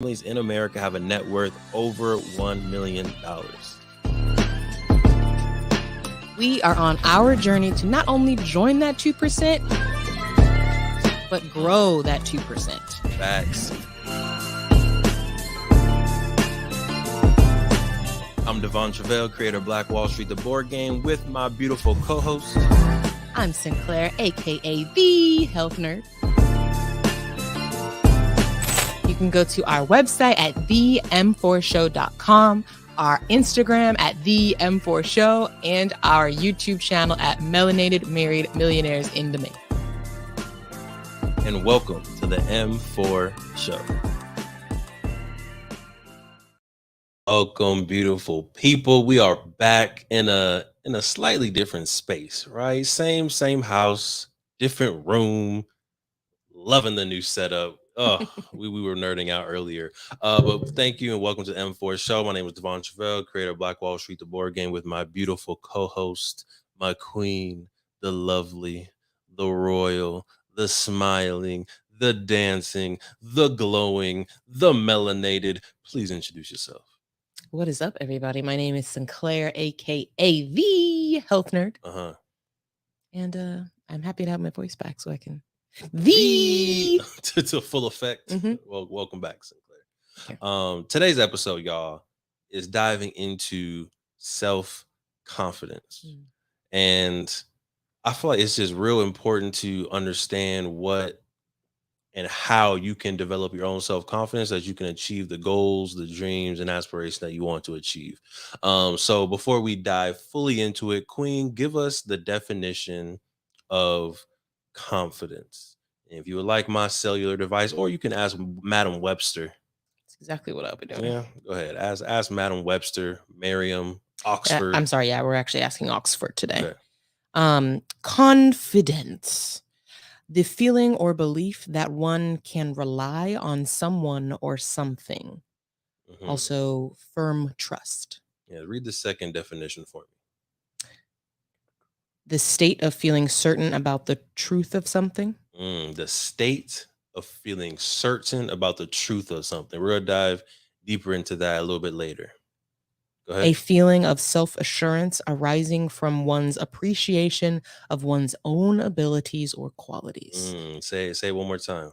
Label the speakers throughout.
Speaker 1: families in America have a net worth over $1 million.
Speaker 2: We are on our journey to not only join that 2%, but grow that 2%.
Speaker 1: Facts. I'm Truvel, creator of Black Wall Street, the board game, with my beautiful co-host.
Speaker 2: I'm Sinclair, aka the Health Nerd. You can go to our website at them4show.com, our Instagram at them4show, and our YouTube channel at Melanated Married Millionaires in the Making.
Speaker 1: And welcome to the M4 Show. Welcome, beautiful people. We are back in a slightly different space, right? Same house, different room. Loving the new setup. Oh, we were nerding out earlier. But thank you and welcome to the M4 Show. My name is Truvel, creator of Black Wall Street, the board game, with my beautiful co-host, my queen, the lovely, the royal, the smiling, the dancing, the glowing, the melanated. Please introduce yourself.
Speaker 2: What is up, everybody? My name is Sinclair, aka the Health Nerd. And I'm happy to have my voice back so I can
Speaker 1: to full effect.
Speaker 2: Mm-hmm.
Speaker 1: Well, welcome back, Sinclair. Today's episode, y'all, is diving into self-confidence. And I feel like it's just real important to understand what and how you can develop your own self-confidence, that you can achieve the goals, the dreams, and aspirations that you want to achieve. So before we dive fully into it, Queen, give us the definition of confidence. And if you would like my cellular device, or you can ask Madam Webster.
Speaker 2: That's exactly what I'll be doing.
Speaker 1: Yeah, go ahead. Ask Madam Webster, Merriam, Oxford.
Speaker 2: I'm sorry. Yeah, we're actually asking Oxford today.
Speaker 1: Okay.
Speaker 2: Confidence. The feeling or belief that one can rely on someone or something.
Speaker 1: Mm-hmm.
Speaker 2: Also, firm trust.
Speaker 1: Yeah, read the second definition for me.
Speaker 2: The state of feeling certain about the truth of something.
Speaker 1: The state of feeling certain about the truth of something. We're going to dive deeper into that a little bit later. Go ahead.
Speaker 2: A feeling of self-assurance arising from one's appreciation of one's own abilities or qualities.
Speaker 1: Say it one more time.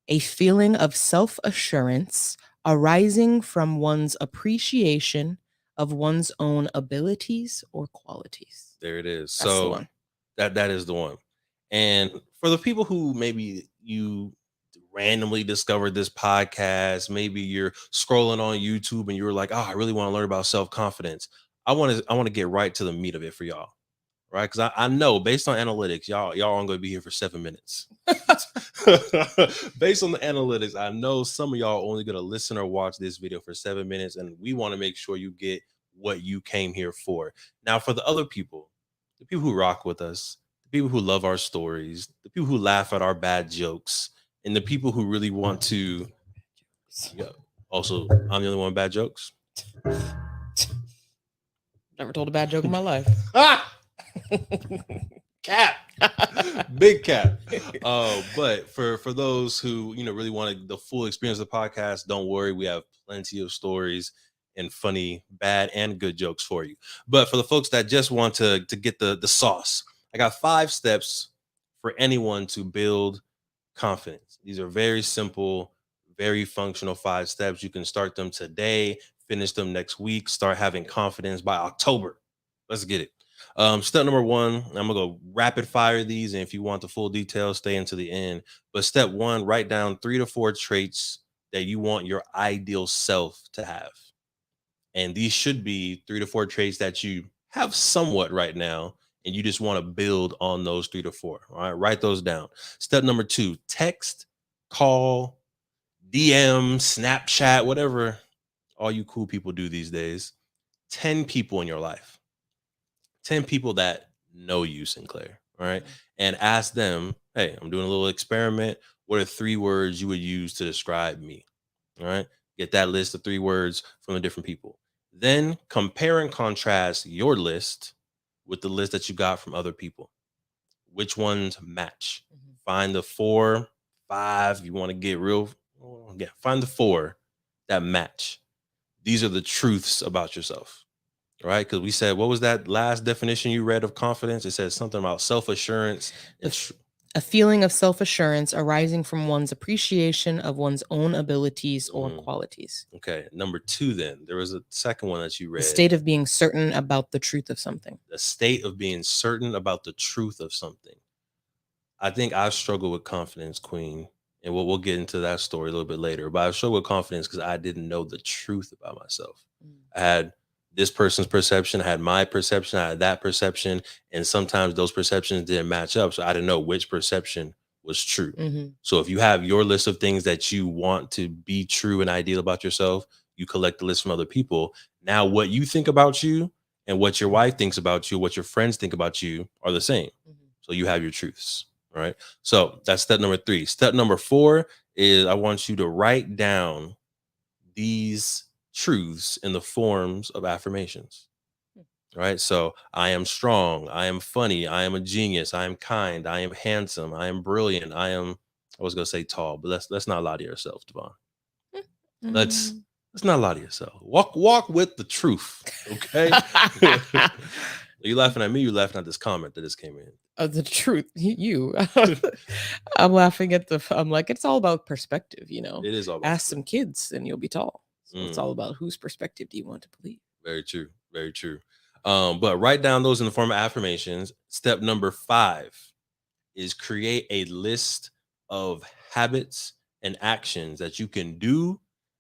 Speaker 2: A feeling of self-assurance arising from one's appreciation of one's own abilities or qualities.
Speaker 1: There it is.
Speaker 2: That's
Speaker 1: so
Speaker 2: the one.
Speaker 1: That is the one. And for the people who maybe you randomly discovered this podcast, maybe you're scrolling on YouTube and you were like, oh, I really want to learn about self-confidence. I want to get right to the meat of it for y'all. Right? Because I know based on analytics, y'all aren't going to be here for 7 minutes. Based on the analytics, I know some of y'all are only going to listen or watch this video for 7 minutes, and we want to make sure you get what you came here for. Now, for the other people, the people who rock with us, the people who love our stories, the people who laugh at our bad jokes, and the people who really want to. Yeah. Also, I'm the only one with bad jokes.
Speaker 2: Never told a bad joke in my life.
Speaker 1: Cap. Big cap. But for those who really wanted the full experience of the podcast, don't worry, we have plenty of stories and funny bad and good jokes for you. But for the folks that just want to get the sauce, I got 5 steps for anyone to build confidence. These are very simple, very functional 5 steps. You can start them today, finish them next week, start having confidence by October. Let's get it. Step number 1, I'm gonna go rapid fire these, and if you want the full details, stay into the end. But step 1, write down 3 to 4 traits that you want your ideal self to have. And these should be 3 to 4 traits that you have somewhat right now, and you just want to build on those 3 to 4. All right, write those down. Step number 2, text, call, DM, Snapchat, whatever all you cool people do these days. 10 people in your life. 10 people that know you, Sinclair. All right. And ask them, hey, I'm doing a little experiment. What are 3 words you would use to describe me? All right. Get that list of 3 words from the different people. Then compare and contrast your list with the list that you got from other people. Which ones match? Find the 4, 5. You want to get real. Yeah, find the 4 that match. These are the truths about yourself, right? Because we said, what was that last definition you read of confidence? It says something about self-assurance and
Speaker 2: A feeling of self-assurance arising from one's appreciation of one's own abilities or qualities.
Speaker 1: Okay, number 2 then. There was a second one that you read.
Speaker 2: The state of being certain about the truth of something.
Speaker 1: The state of being certain about the truth of something. I think I've struggled with confidence, Queen, and we'll get into that story a little bit later. But I've struggled with confidence because I didn't know the truth about myself. I had this person's perception, I had my perception, I had that perception, and sometimes those perceptions didn't match up. So I didn't know which perception was true. So if you have your list of things that you want to be true and ideal about yourself, you collect the list from other people. Now, what you think about you and what your wife thinks about you, what your friends think about you are the same. So you have your truths. All right. So that's step number 3. Step number 4 is I want you to write down these truths in the forms of affirmations. All right. So I am strong. I am funny. I am a genius. I am kind. I am handsome. I am brilliant. I was gonna say tall, but let's not lie to yourself, Devon. Let's not lie to yourself. Walk with the truth. Okay. Are you laughing at me? You laughing at this comment that just came in?
Speaker 2: The truth, you. I'm laughing at I'm like, it's all about perspective, you know.
Speaker 1: It is all about
Speaker 2: ask some kids and you'll be tall. So it's all about whose perspective do you want to believe.
Speaker 1: Very true. Very true. But write down those in the form of affirmations. Step number 5 is create a list of habits and actions that you can do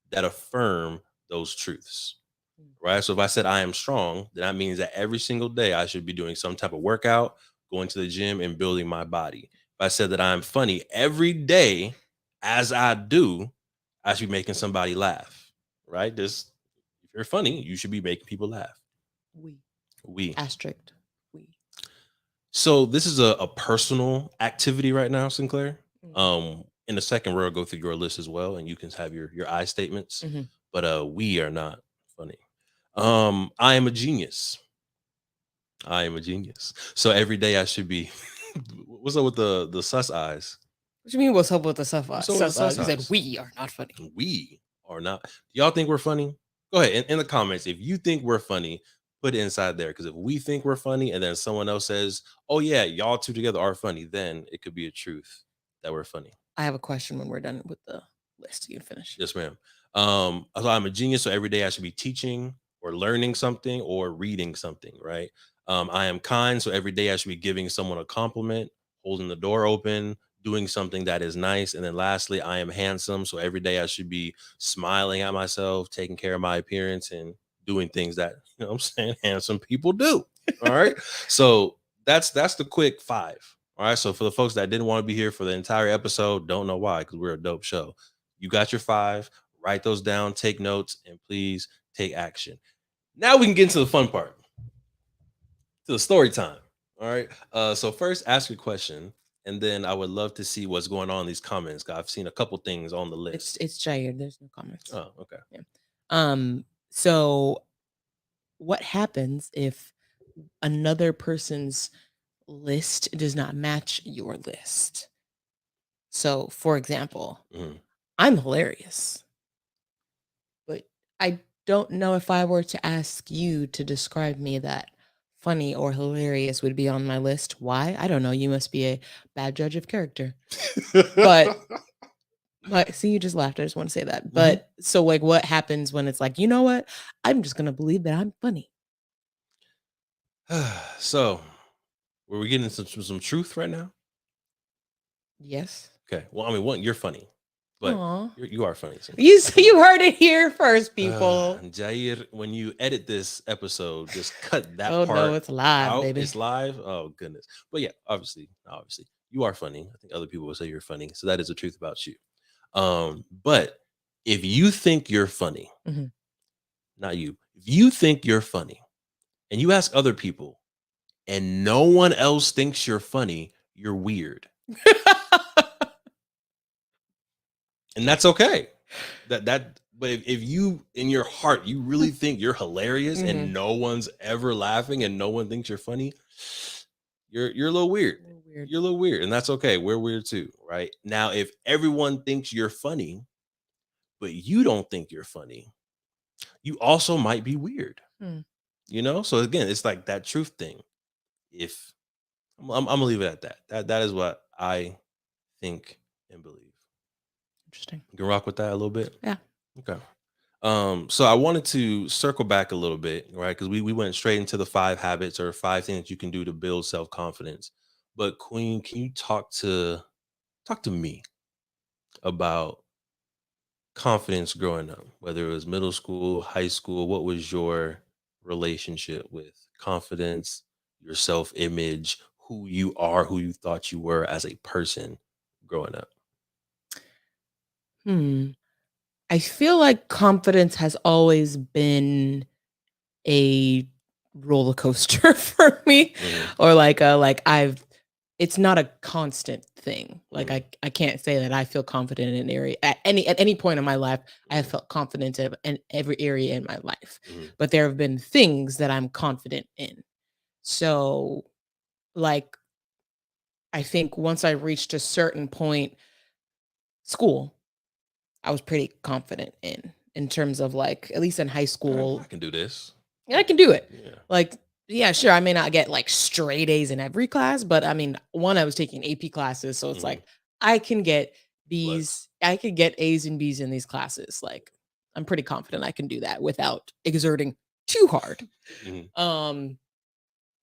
Speaker 1: that affirm those truths. Right. So if I said I am strong, then that means that every single day I should be doing some type of workout, going to the gym and building my body. If I said that I'm funny every day, as I do, I should be making somebody laugh. Right. If you're funny, you should be making people laugh. We.
Speaker 2: Asterisk. We.
Speaker 1: So this is a personal activity right now, Sinclair. In a second, we'll go through your list as well, and you can have your I statements. But we are not funny. I am a genius. I am a genius. So every day I should be. What's up with the sus eyes?
Speaker 2: What do you mean? What's up with the sus eyes? You said we are not funny.
Speaker 1: We are not. Do y'all think we're funny? Go ahead in the comments if you think we're funny. Put it inside there, because if we think we're funny and then someone else says, "Oh yeah, y'all two together are funny," then it could be a truth that we're funny.
Speaker 2: I have a question when we're done with the list. You can finish.
Speaker 1: Yes, ma'am. So I'm a genius, so every day I should be teaching or learning something or reading something, right? I am kind, so every day I should be giving someone a compliment, holding the door open, doing something that is nice. And then lastly, I am handsome, so every day I should be smiling at myself, taking care of my appearance, and doing things that, you know what I'm saying, handsome people do. All right. So that's the quick 5. All right. So for the folks that didn't want to be here for the entire episode, don't know why, because we're a dope show. You got your 5, write those down, take notes, and please take action. Now we can get into the fun part, to the story time. All right. So first, ask your question, and then I would love to see what's going on in these comments. I've seen a couple things on the list.
Speaker 2: It's Jair. There's no comments.
Speaker 1: Oh, okay.
Speaker 2: Yeah. So what happens if another person's list does not match your list? So, for example, I'm hilarious, but I don't know if I were to ask you to describe me that funny or hilarious would be on my list. Why? I don't know. You must be a bad judge of character. But see, you just laughed. I just want to say that. But so, like, what happens when it's like, you know what? I'm just gonna believe that I'm funny.
Speaker 1: So, were we getting some truth right now?
Speaker 2: Yes.
Speaker 1: Okay. Well, I mean, one, you're funny, but you are funny.
Speaker 2: You heard it here first, people.
Speaker 1: Jair, when you edit this episode, just cut that part.
Speaker 2: No, it's live,
Speaker 1: out.
Speaker 2: baby.
Speaker 1: It's live. Oh goodness. But yeah, obviously, you are funny. I think other people will say you're funny, so that is the truth about you. But if you think you're funny, not you, if you think you're funny, and you ask other people, and no one else thinks you're funny, you're weird. And that's okay. But if you in your heart you really think you're hilarious and no one's ever laughing and no one thinks you're funny, you're a little weird. You're a little weird, and that's okay. We're weird too, right? Now, if everyone thinks you're funny, but you don't think you're funny, you also might be weird. So again, it's like that truth thing. If I'm gonna leave it at that. That is what I think and believe.
Speaker 2: Interesting.
Speaker 1: You can rock with that a little bit.
Speaker 2: Yeah.
Speaker 1: Okay. So I wanted to circle back a little bit, right? Because we went straight into the 5 habits or 5 things you can do to build self-confidence. But Queen, can you talk to me about confidence growing up, whether it was middle school, high school? What was your relationship with confidence, your self-image, who you are, who you thought you were as a person growing up?
Speaker 2: Hmm. I feel like confidence has always been a roller coaster for me, or it's not a constant thing. Like I can't say that I feel confident in an area at any point in my life. I have felt confident in every area in my life, but there have been things that I'm confident in. So, like, I think once I reached a certain point, school, I was pretty confident in terms of, like, at least in high school,
Speaker 1: I can do this.
Speaker 2: I can do it.
Speaker 1: Yeah.
Speaker 2: Like, yeah, sure, I may not get like straight A's in every class, but I mean, one, I was taking AP classes, so it's like I can get B's, I could get A's and B's in these classes. Like, I'm pretty confident I can do that without exerting too hard.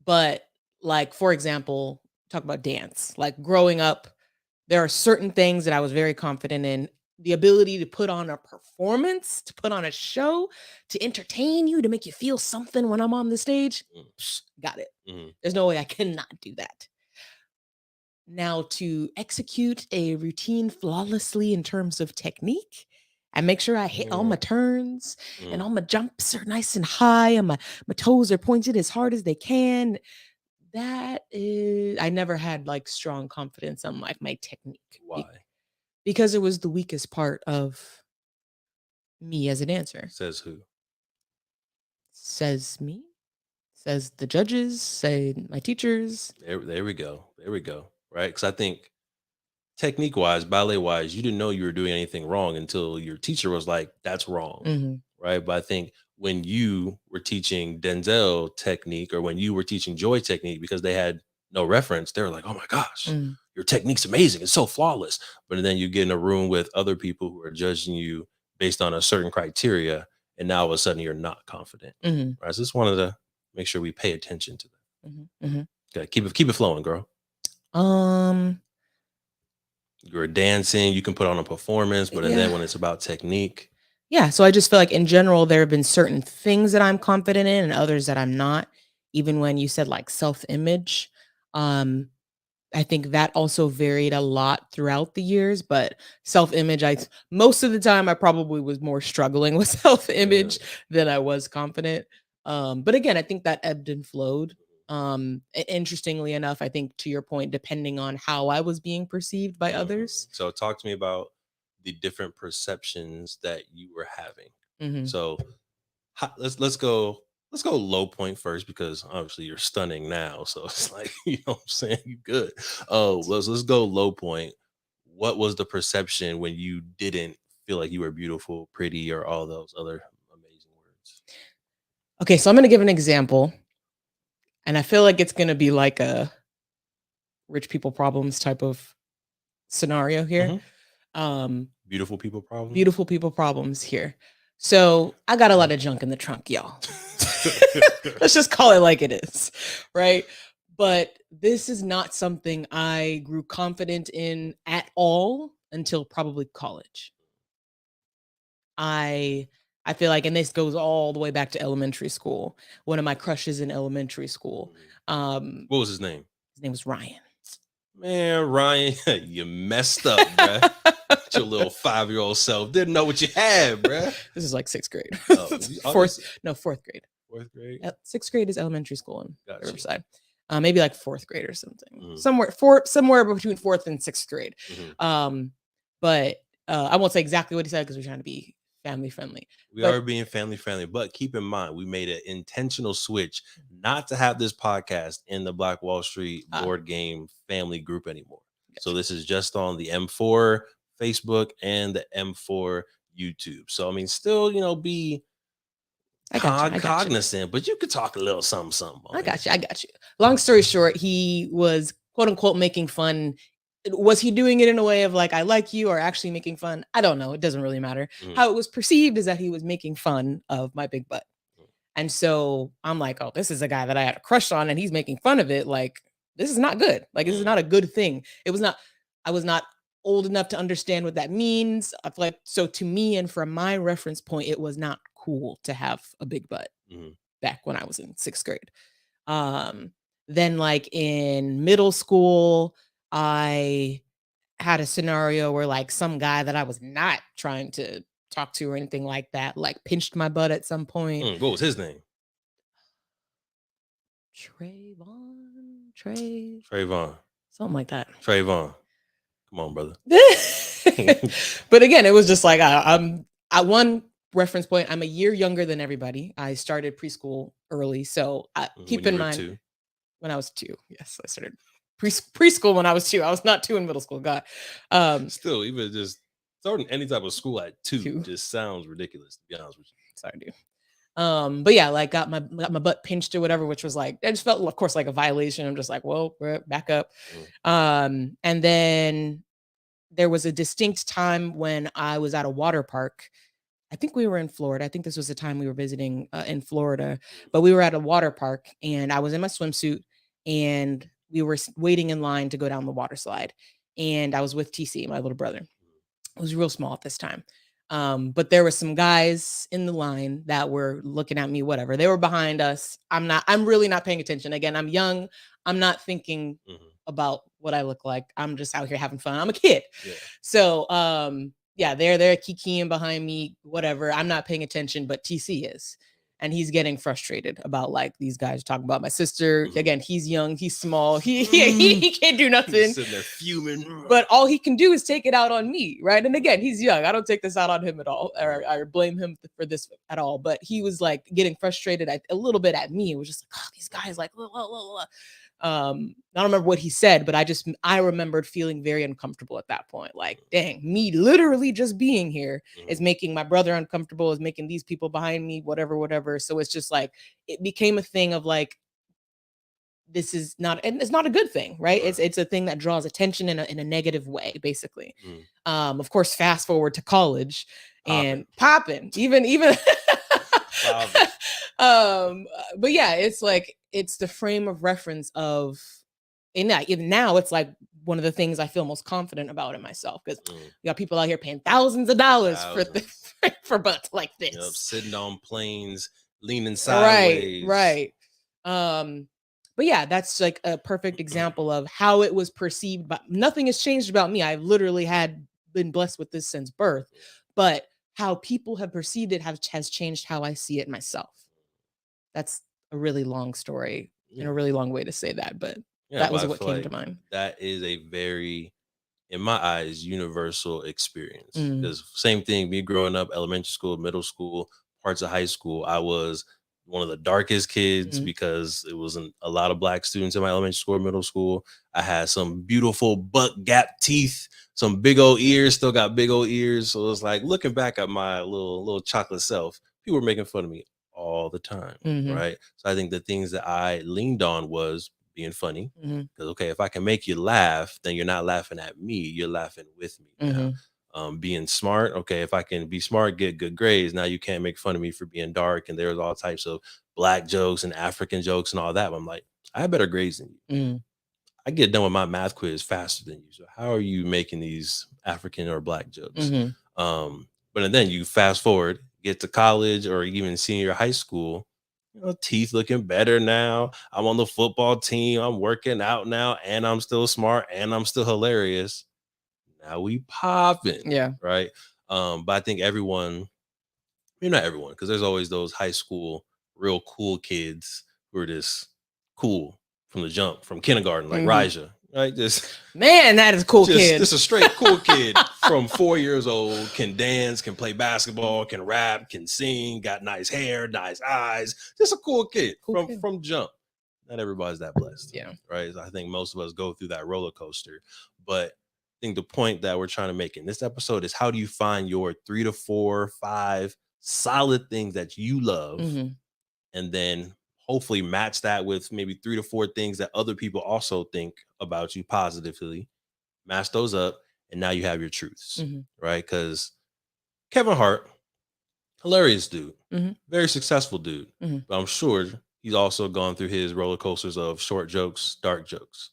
Speaker 2: But like, for example, talk about dance. Like, growing up, there are certain things that I was very confident in. The ability to put on a performance, to put on a show, to entertain you, to make you feel something when I'm on the stage. Got it. There's no way I cannot do that. Now, to execute a routine flawlessly in terms of technique and make sure I hit all my turns and all my jumps are nice and high and my toes are pointed as hard as they can. That is, I never had like strong confidence on like my technique.
Speaker 1: Why?
Speaker 2: Because it was the weakest part of me as a dancer.
Speaker 1: Says who?
Speaker 2: Says me. Says the judges. Say my teachers.
Speaker 1: There we go. There we go. Right? Because I think technique wise, ballet wise, you didn't know you were doing anything wrong until your teacher was like, "That's wrong." Right? But I think when you were teaching Denzel technique, or when you were teaching Joy technique, because they had no reference, they were like, "Oh my gosh, your technique's amazing. It's so flawless." But then you get in a room with other people who are judging you based on a certain criteria, and now all of a sudden you're not confident. Right? So just wanted to make sure we pay attention to that. Okay, keep it flowing, girl. You're dancing, you can put on a performance, but then when it's about technique.
Speaker 2: Yeah. So I just feel like in general, there have been certain things that I'm confident in and others that I'm not. Even when you said like self-image, I think that also varied a lot throughout the years, but self-image, most of the time I probably was more struggling with self-image than I was confident. But again, I think that ebbed and flowed. Interestingly enough, I think to your point, depending on how I was being perceived by others.
Speaker 1: So talk to me about the different perceptions that you were having. So let's go low point first, because obviously you're stunning now. So it's like, you know what I'm saying? You good. Oh, let's go low point. What was the perception when you didn't feel like you were beautiful, pretty, or all those other amazing words?
Speaker 2: Okay, so I'm going to give an example. And I feel like it's going to be like a rich people problems type of scenario here.
Speaker 1: Beautiful people problems.
Speaker 2: Beautiful people problems here. So I got a lot of junk in the trunk, y'all. Let's just call it like it is, right? But this is not something I grew confident in at all until probably college. I feel like, and this goes all the way back to elementary school. One of my crushes in elementary school.
Speaker 1: What was his name?
Speaker 2: His name was Ryan.
Speaker 1: Man, Ryan, you messed up, bruh. Your little 5-year-old self didn't know what you had, bruh.
Speaker 2: This is like 6th grade.
Speaker 1: Fourth
Speaker 2: grade.
Speaker 1: 4th grade.
Speaker 2: 6th grade is elementary school in
Speaker 1: Gotcha.
Speaker 2: Riverside. Maybe like 4th grade or something. Somewhere between 4th and 6th grade. But I won't say exactly what he said because we're trying to be family friendly.
Speaker 1: We are being family friendly, but keep in mind, we made an intentional switch not to have this podcast in the Black Wall Street board game family group anymore. Gotcha. So this is just on the M4 Facebook and the M4 YouTube. So I mean, still, be
Speaker 2: I got you.
Speaker 1: cognizant, but you could talk a little something.
Speaker 2: I got you. Long story short, he was quote unquote making fun. Was he doing it in a way of like, I like you, or actually making fun? I don't know. It doesn't really matter. How it was perceived is that he was making fun of my big butt. And so I'm like, oh, this is a guy that I had a crush on and he's making fun of it. Like, this is not good. Like, this is not a good thing. I was not old enough to understand what that means. I feel like, so to me, and from my reference point, it was not cool to have a big butt back when I was in 6th grade. Then like in middle school, I had a scenario where like some guy that I was not trying to talk to or anything like that, like pinched my butt at some point.
Speaker 1: What was his name?
Speaker 2: Trayvon. Something like that.
Speaker 1: Trayvon. Come on, brother.
Speaker 2: But again, it was just like, I'm at one reference point, I'm a year younger than everybody. I started preschool early. So keep in mind, when I was 2, yes, I started preschool when I was 2. I was not 2 in middle school. God.
Speaker 1: Still, even just starting any type of school at 2 just sounds ridiculous, to be honest with you.
Speaker 2: Sorry, dude. But yeah, like got my butt pinched or whatever, which was like, I just felt, of course, like a violation. I'm just like, whoa, back up. And then there was a distinct time when I was at a water park. I think we were in Florida. I think this was the time we were visiting in Florida, but we were at a water park and I was in my swimsuit and we were waiting in line to go down the water slide. And I was with TC, my little brother. I was real small at this time. But there were some guys in the line that were looking at me, whatever. They were behind us. I'm really not paying attention. Again, I'm young. I'm not thinking about what I look like. I'm just out here having fun. I'm a kid. Yeah. So, yeah, they're kikiing behind me, whatever. I'm not paying attention, but TC is. And he's getting frustrated about like these guys talking about my sister. Again, he's young, he's small, he can't do nothing. He's sitting there fuming. But all he can do is take it out on me, right? And again, he's young. I don't take this out on him at all, or blame him for this at all. But he was like getting frustrated a little bit at me. It was just like, oh, these guys like, blah, blah, blah, blah. I don't remember what he said, but I remembered feeling very uncomfortable at that point. Like, dang, me literally just being here is making my brother uncomfortable, is making these people behind me, whatever. So it's just like, it became a thing of like, this is not, and it's not a good thing, right? It's a thing that draws attention in a negative way, basically. Of course, fast forward to college and popping, even but yeah, it's like, it's the frame of reference of, and even now it's like one of the things I feel most confident about in myself, because you got people out here paying thousands of dollars for butts like this.
Speaker 1: Yep, sitting on planes, leaning sideways.
Speaker 2: Right. But yeah, that's like a perfect example of how it was perceived. But nothing has changed about me. I've literally been blessed with this since birth, but how people have perceived it has changed how I see it myself. That's a really long story and a really long way to say that, but that was what came to mind.
Speaker 1: That is a very, in my eyes, universal experience. Because same thing, me growing up, elementary school, middle school, parts of high school, I was one of the darkest kids because it wasn't a lot of Black students in my elementary school or middle school. I had some beautiful butt gap teeth, some big old ears, still got big old ears. So it was like, looking back at my little chocolate self, people were making fun of me all the time, right? So I think the things that I leaned on was being funny, because okay, if I can make you laugh, then you're not laughing at me, you're laughing with me now. Being smart, okay, if I can be smart, get good grades, now you can't make fun of me for being dark, and there's all types of Black jokes and African jokes and all that. But I'm like, I have better grades than you. I get done with my math quiz faster than you, so how are you making these African or Black jokes? But then you fast forward, get to college or even senior high school, teeth looking better now. I'm on the football team. I'm working out now, and I'm still smart, and I'm still hilarious. Now we popping, right? But I think everyone, maybe not everyone, because there's always those high school real cool kids who are just cool from the jump, from kindergarten, like Raja. Right,
Speaker 2: man, that is a cool kid.
Speaker 1: Just a straight cool kid from 4 years old, can dance, can play basketball, can rap, can sing, got nice hair, nice eyes. Just a cool kid from jump. Not everybody's that blessed.
Speaker 2: Yeah.
Speaker 1: Right. I think most of us go through that roller coaster. But think the point that we're trying to make in this episode is, how do you find your 3 to 4, 5 solid things that you love, and then hopefully match that with maybe 3 to 4 things that other people also think about you positively. Match those up, and now you have your truths, right? Because Kevin Hart, hilarious dude, very successful dude, but I'm sure he's also gone through his roller coasters of short jokes, dark jokes.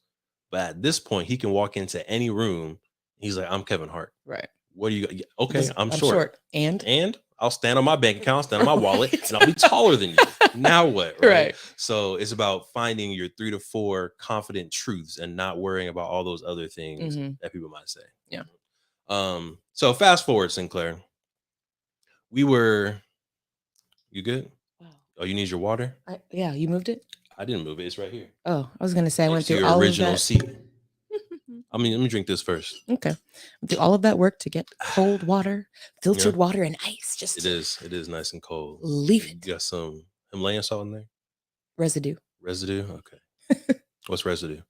Speaker 1: But at this point, he can walk into any room. He's like, I'm Kevin Hart.
Speaker 2: Right.
Speaker 1: What do you? Okay,
Speaker 2: Because
Speaker 1: I'm short.
Speaker 2: And
Speaker 1: I'll stand on my bank account, stand on my wallet, and I'll be taller than you. Now what? Right? So it's about finding your 3 to 4 confident truths and not worrying about all those other things that people might say.
Speaker 2: Yeah.
Speaker 1: So fast forward, Sinclair. You good?
Speaker 2: Wow.
Speaker 1: Oh, you need your water?
Speaker 2: Yeah, you moved it?
Speaker 1: I didn't move it. It's right here.
Speaker 2: Oh, I was going to say I went through
Speaker 1: your
Speaker 2: all
Speaker 1: original
Speaker 2: of that.
Speaker 1: seat. I mean, let me drink this first.
Speaker 2: Okay. Do all of that work to get cold water, filtered water, and ice. Just
Speaker 1: it is nice and cold.
Speaker 2: Leave it.
Speaker 1: You got some Himalayan salt in there?
Speaker 2: Residue.
Speaker 1: Okay. What's residue?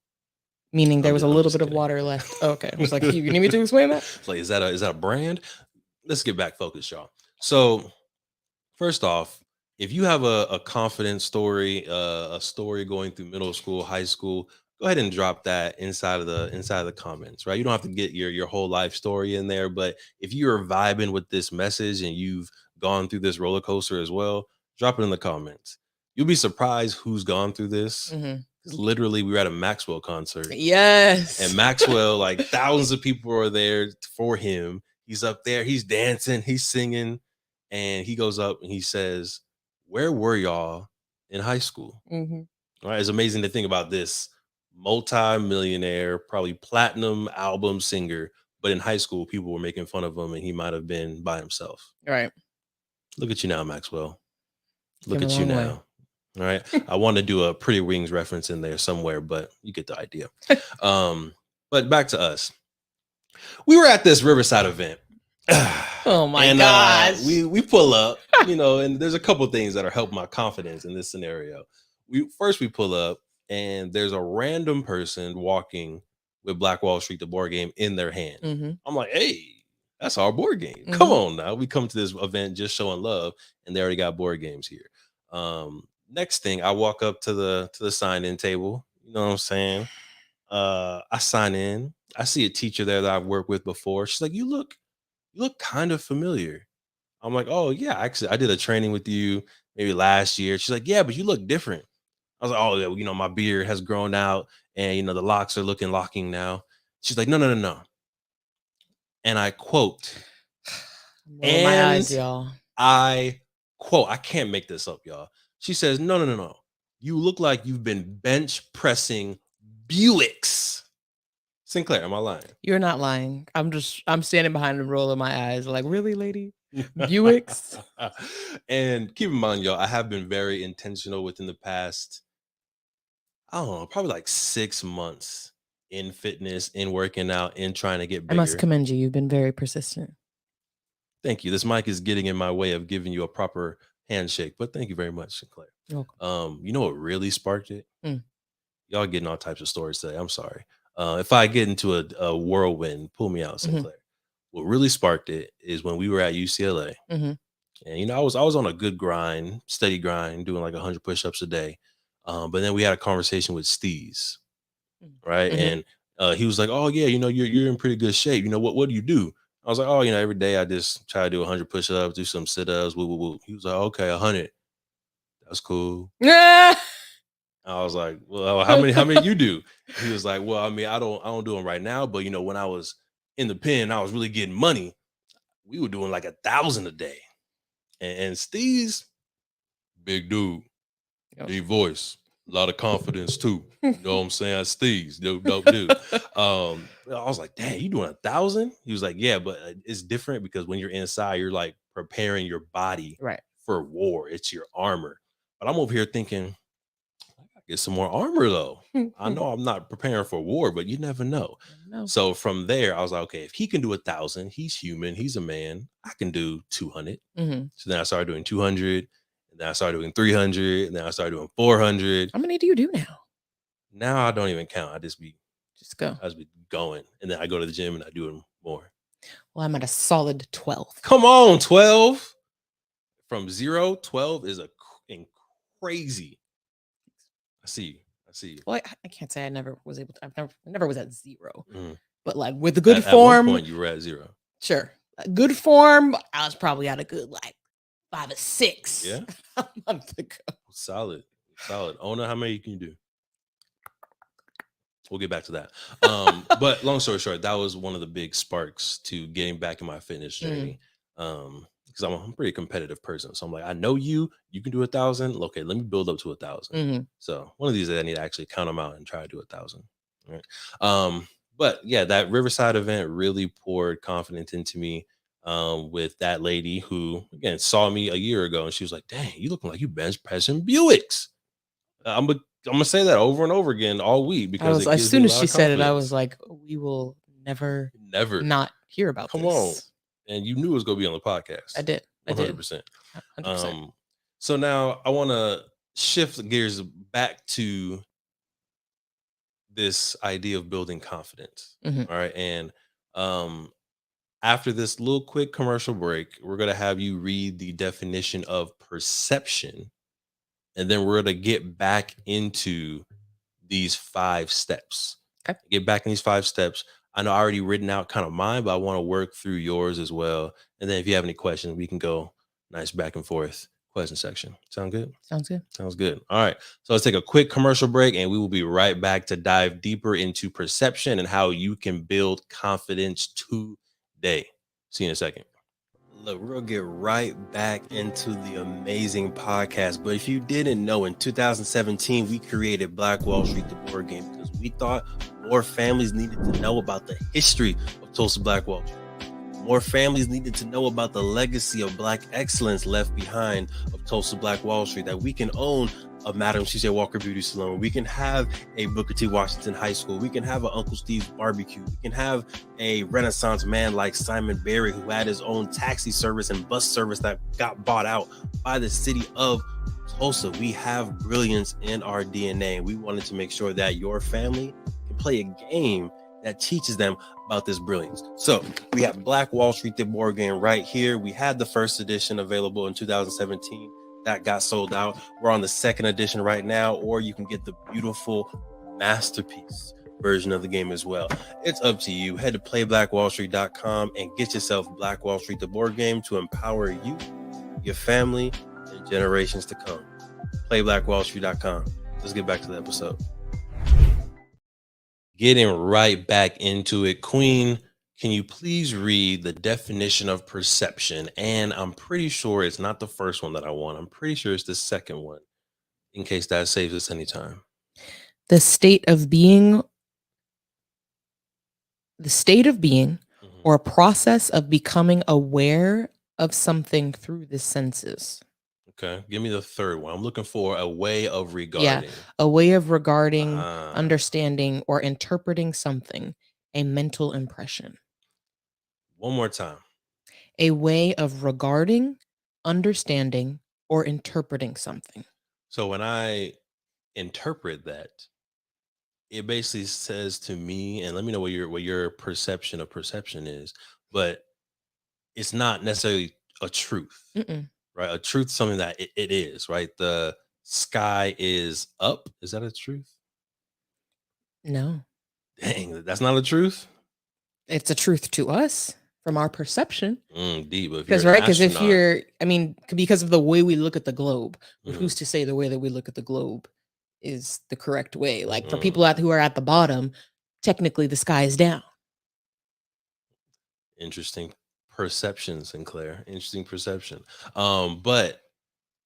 Speaker 2: Meaning there was a little bit of water left. Oh, okay. I was like, you need me to explain that?
Speaker 1: Like, is that a brand? Let's get back focused, y'all. So first off, if you have a confident story, a story going through middle school, high school, go ahead and drop that inside of the comments, right? You don't have to get your whole life story in there, but if you're vibing with this message and you've gone through this roller coaster as well, drop it in the comments. You'll be surprised who's gone through this. Literally, we were at a Maxwell concert.
Speaker 2: Yes.
Speaker 1: And Maxwell, like thousands of people are there for him. He's up there, he's dancing, he's singing, and he goes up and he says, "Where were y'all in high school?" Right? It's amazing to think about this multi-millionaire, probably platinum album singer, but in high school, people were making fun of him and he might have been by himself.
Speaker 2: Right.
Speaker 1: Look at you now, Maxwell. Look at you now. All right. I want to do a Pretty Wings reference in there somewhere, but you get the idea. But back to us. We were at this Riverside event.
Speaker 2: Oh my gosh.
Speaker 1: We pull up, and there's a couple things that are helping my confidence in this scenario. We pull up and there's a random person walking with Black Wall Street, the board game, in their hand. I'm like, hey, that's our board game. Come on now. We come to this event just showing love, and they already got board games here. Next thing, I walk up to the sign-in table. You know what I'm saying? I sign in. I see a teacher there that I've worked with before. She's like, you look kind of familiar. I'm like, oh yeah, actually, I did a training with you maybe last year. She's like, yeah, but you look different. I was like, oh yeah, my beard has grown out, and the locks are looking locking now. She's like, no. And I quote,
Speaker 2: and my eyes, y'all.
Speaker 1: I quote, I can't make this up, y'all. She says, no. You look like you've been bench pressing Buicks. Sinclair, am I lying?
Speaker 2: You're not lying. I'm standing behind and rolling my eyes like, really, lady? Buicks?
Speaker 1: And keep in mind, y'all, I have been very intentional within the past, I don't know, probably like 6 months in fitness, in working out, in trying to get bigger.
Speaker 2: I must commend you. You've been very persistent.
Speaker 1: Thank you. This mic is getting in my way of giving you a proper handshake, but thank you very much, Sinclair. You know what really sparked it? Y'all getting all types of stories today. I'm sorry. If I get into a whirlwind, pull me out, Sinclair. What really sparked it is when we were at UCLA, and I was on a good grind, steady grind, doing like 100 push-ups a day. But then we had a conversation with Steez, right? And he was like, "Oh yeah, you're in pretty good shape. What do you do?" I was like, "Oh, every day I just try to do 100 push-ups, do some sit-ups, woo. He was like, "Okay, 100. That's cool." I was like, "Well, how many you do?" He was like, "Well, I mean, I don't do them right now, but when I was in the pen, I was really getting money. We were doing like 1,000 a day." And Steve's big dude, deep voice, a lot of confidence too. You know what I'm saying? Steve's dope dude. I was like, "Dang, you doing 1,000?" He was like, "Yeah, but it's different because when you're inside, you're like preparing your body for war. It's your armor." But I'm over here thinking, get some more armor though. I know I'm not preparing for war, but you never know. So from there, I was like, okay, if he can do 1,000, he's human, he's a man, I can do 200. So then I started doing 200, and then I started doing 300, and then I started doing 400.
Speaker 2: How many do you do now?
Speaker 1: Now I don't even count. I just be
Speaker 2: Just go.
Speaker 1: I just be going, and then I go to the gym and I do it more.
Speaker 2: Well, I'm at a solid 12.
Speaker 1: Come on, 12. From 0, 12 is crazy. I see you. I see you.
Speaker 2: Well, I can't say I never was able to. I never was at 0.
Speaker 1: Mm.
Speaker 2: But like with the good
Speaker 1: At
Speaker 2: form,
Speaker 1: one point you were at 0.
Speaker 2: sure. Good form, I was probably at a good like 5 or 6.
Speaker 1: Yeah.
Speaker 2: A month ago.
Speaker 1: Solid. Ona, how many can you do? We'll get back to that. But long story short, that was one of the big sparks to getting back in my fitness journey. Because I'm a pretty competitive person. So I'm like, I know you can do 1,000. Okay, let me build up to 1,000. So one of these days I need to actually count them out and try to do 1,000. Right. But yeah, that Riverside event really poured confidence into me. With that lady who again saw me a year ago and she was like, dang, you looking like you bench pressing Buicks. I'm gonna say that over and over again all week because it
Speaker 2: as
Speaker 1: gives
Speaker 2: soon
Speaker 1: me
Speaker 2: as
Speaker 1: a lot
Speaker 2: she
Speaker 1: of
Speaker 2: said it, I
Speaker 1: confidence.
Speaker 2: was like, we will never
Speaker 1: not
Speaker 2: hear about
Speaker 1: Come
Speaker 2: this.
Speaker 1: on. And you knew it was gonna be on the podcast.
Speaker 2: I did.
Speaker 1: 100%.
Speaker 2: 100%.
Speaker 1: So now I want to shift gears back to this idea of building confidence. All right. And after this little quick commercial break, we're going to have you read the definition of perception. And then we're going to get back into these 5 steps.
Speaker 2: Okay.
Speaker 1: Get back in these 5 steps. I know I already written out kind of mine, but I want to work through yours as well. And then if you have any questions, we can go nice back and forth question section. Sound good?
Speaker 2: Sounds good.
Speaker 1: Sounds good. All right. So let's take a quick commercial break and we will be right back to dive deeper into perception and how you can build confidence today. See you in a second. Look, we're going to get right back into the amazing podcast. But if you didn't know, in 2017, we created Black Wall Street, the board game, because we thought more families needed to know about the history of Tulsa Black Wall Street. More families needed to know about the legacy of Black excellence left behind of Tulsa Black Wall Street, that we can own a Madam C.J. Walker Beauty Salon. We can have a Booker T. Washington High School. We can have an Uncle Steve's Barbecue. We can have a Renaissance man like Simon Berry, who had his own taxi service and bus service that got bought out by the city of Tulsa. We have brilliance in our DNA. We wanted to make sure that your family can play a game that teaches them about this brilliance. So we have Black Wall Street, the board game, right here. We had the first edition available in 2017. That got sold out. We're on the second edition right now, or you can get the beautiful masterpiece version of the game as well. It's up to you. Head to playblackwallstreet.com and get yourself Black Wall Street, the board game, to empower you, your family, and generations to come. Playblackwallstreet.com. Let's get back to the episode. Getting right back into it. Queen, can you please read the definition of perception? And I'm pretty sure it's not the first one that I want. I'm pretty sure it's the second one, in case that saves us any time.
Speaker 2: The state of being or a process of becoming aware of something through the senses.
Speaker 1: Okay, give me the third one. I'm looking for a way of regarding.
Speaker 2: Yeah, a way of regarding, understanding, or interpreting something, a mental impression.
Speaker 1: One more time.
Speaker 2: A way of regarding, understanding, or interpreting something.
Speaker 1: So when I interpret that, it basically says to me, and let me know what your perception of perception is, but it's not necessarily a truth. Right? A truth, something that it is, right? The sky is up. Is that a truth?
Speaker 2: No.
Speaker 1: Dang, that's not a truth?
Speaker 2: It's a truth to us from our perception.
Speaker 1: Deep.
Speaker 2: Because if you're, because of the way we look at the globe, but who's to say the way that we look at the globe is the correct way? Like for people who are at the bottom, technically the sky is down.
Speaker 1: Interesting perception, Sinclair. Interesting perception. But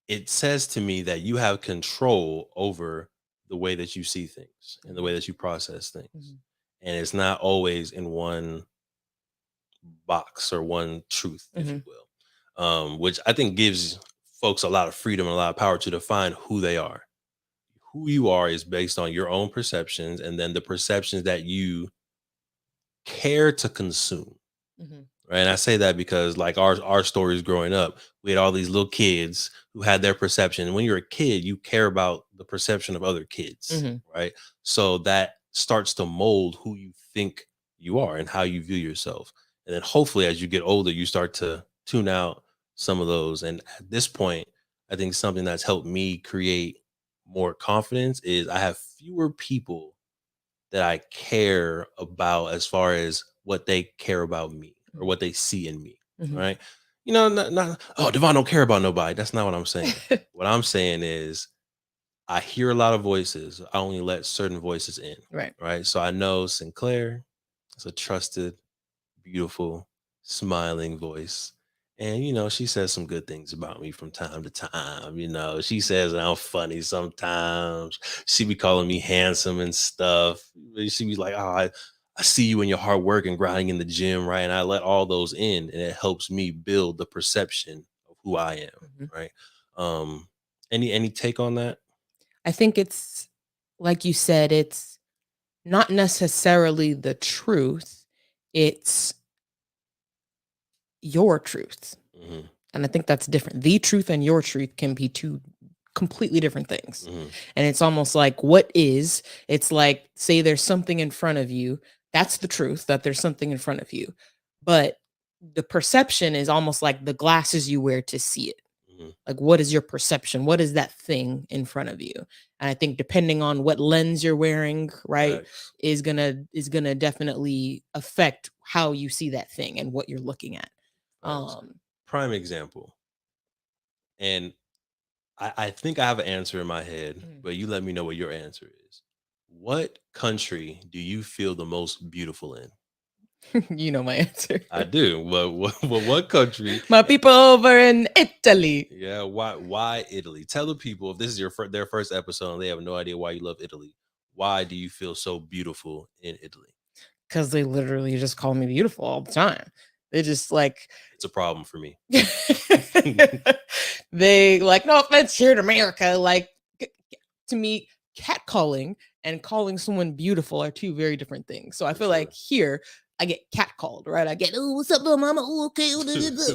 Speaker 1: it says to me that you have control over the way that you see things and the way that you process things. And it's not always in one box or one truth, if you will, which I think gives folks a lot of freedom and a lot of power to define who they are. Who you are is based on your own perceptions, and then the perceptions that you care to consume. Right. And I say that because like our stories growing up, we had all these little kids who had their perception. And when you're a kid, you care about the perception of other kids. Right. So that starts to mold who you think you are and how you view yourself. And then hopefully as you get older, you start to tune out some of those. And at this point, I think something that's helped me create more confidence is I have fewer people that I care about as far as what they care about me or what they see in me.
Speaker 2: Mhm.
Speaker 1: Right. Not oh, Devon don't care about nobody. That's not what I'm saying. What I'm saying is I hear a lot of voices. I only let certain voices in.
Speaker 2: Right.
Speaker 1: Right. So I know Sinclair is a trusted, beautiful, smiling voice. And she says some good things about me from time to time. She says I'm funny sometimes. She be calling me handsome and stuff. She be like, "Oh, I see you in your hard work and grinding in the gym, right?" And I let all those in, and it helps me build the perception of who I am,
Speaker 2: Mhm.
Speaker 1: right? Um, any take on that?
Speaker 2: I think it's like you said, it's not necessarily the truth, it's your truth.
Speaker 1: Hmm.
Speaker 2: And I think that's different. The truth and your truth can be two completely different things.
Speaker 1: Hmm.
Speaker 2: And it's almost like it's like, say there's something in front of you. That's the truth, that there's something in front of you. But the perception is almost like the glasses you wear to see it.
Speaker 1: Hmm.
Speaker 2: Like, what is your perception? What is that thing in front of you? And I think depending on what lens you're wearing, right,
Speaker 1: Facts.
Speaker 2: is gonna definitely affect how you see that thing and what you're looking at.
Speaker 1: Facts.
Speaker 2: Um,
Speaker 1: Prime example. And I think I have an answer in my head, but you let me know what your answer is. What country do you feel the most beautiful in?
Speaker 2: you know my answer.
Speaker 1: I do. What country?
Speaker 2: My people over in Italy.
Speaker 1: Yeah, why Italy? Tell the people if this is their first episode and they have no idea why you love Italy. Why do you feel so beautiful in Italy?
Speaker 2: Because they literally just call me beautiful all the time. They just like
Speaker 1: It's a problem for me.
Speaker 2: they like, no offense here in America, like to me, catcalling and calling someone beautiful are two very different things. So I
Speaker 1: For
Speaker 2: feel
Speaker 1: sure.
Speaker 2: like here I get catcalled, right? I get, oh, what's up, little mama? Oh, okay.